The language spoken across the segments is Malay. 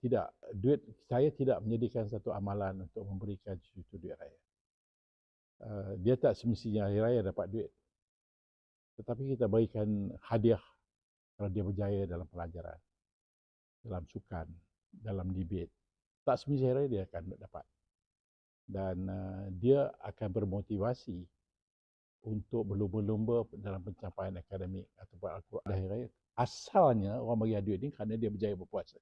tidak, saya tidak menjadikan satu amalan untuk memberikan cucu duit raya. Dia tak semestinya hari raya dapat duit. Tetapi kita berikan hadiah kalau dia berjaya dalam pelajaran, dalam sukan, dalam debate. Tak semestinya hari raya dia akan dapat. Dan dia akan bermotivasi untuk berlumba-lumba dalam pencapaian akademik ataupun Al-Quran hari raya. Asalnya orang bagi duit ni kerana dia berjaya berpuasa.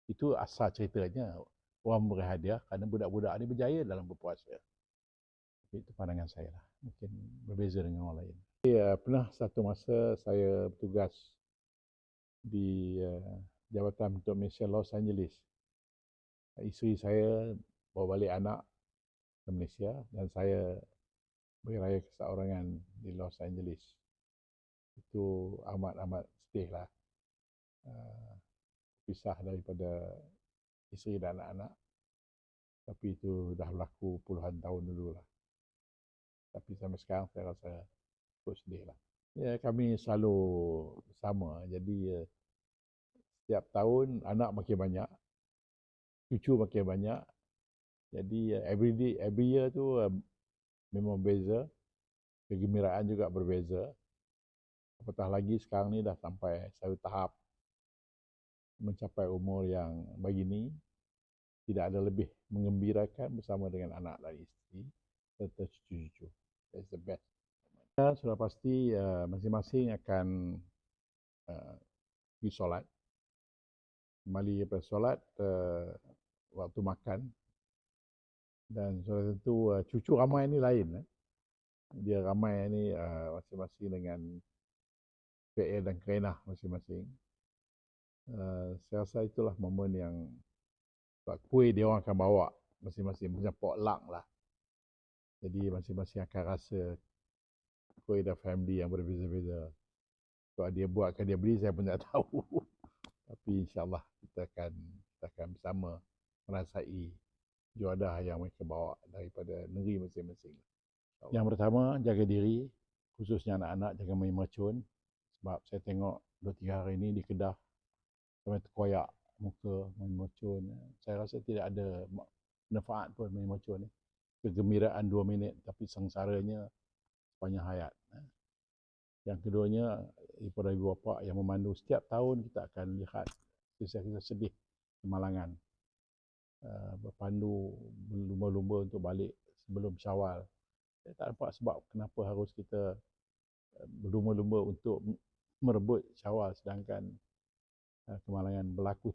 Itu asal ceritanya. Orang memberi hadiah kerana budak-budak ni berjaya dalam berpuasa. Itu pandangan saya lah. Mungkin berbeza dengan orang lain. Pernah satu masa saya bertugas di Jabatan Bentuk Malaysia Los Angeles. Isteri saya bawa balik anak ke Malaysia dan saya beraya keseorangan di Los Angeles. Itu amat-amat sedih lah. Pisah daripada isteri dan anak-anak. Tapi itu dah berlaku puluhan tahun dulu lah. Tapi sampai sekarang saya rasa cukup sedih lah. Ya, kami selalu sama. Jadi setiap tahun anak makin banyak, cucu makin banyak. Jadi every year tu memang beza. Kegembiraan juga berbeza. Apatah lagi sekarang ni dah sampai satu tahap mencapai umur yang begini, tidak ada lebih mengembirakan bersama dengan anak dan isteri serta cucu-cucu. That's the best. Sudah pasti masing-masing akan pergi solat. Kembali daripada solat, waktu makan. Dan sudah tentu cucu ramai ni lain. Dia ramai ni masing-masing dengan PL dan kerenah masing-masing. Saya rasa itulah momen yang kuih dia orang akan bawa masing-masing, macam potluck lah. Jadi masing-masing akan rasa kuih dan family yang berbeza-beza. Kalau dia buat, kan dia beli, saya pun tak tahu. Tapi insyaAllah kita akan bersama merasai juadah yang mereka bawa daripada negeri masing-masing. Yang pertama, jaga diri, khususnya anak-anak, jangan main mercun. Sebab saya tengok 2-3 hari ini di Kedah, sampai terkoyak muka main mercun. Saya rasa tidak ada manfaat pun main mercun ni. Kegembiraan 2 minit, tapi sengsaranya sepanjang hayat. Yang keduanya, daripada ibu bapa yang memandu, setiap tahun kita akan lihat kisah-kisah sedih kemalangan. Berpandu berlumba-lumba untuk balik sebelum Syawal. Saya tak nampak sebab kenapa harus kita berlumba-lumba untuk merebut Syawal sedangkan kemalangan berlaku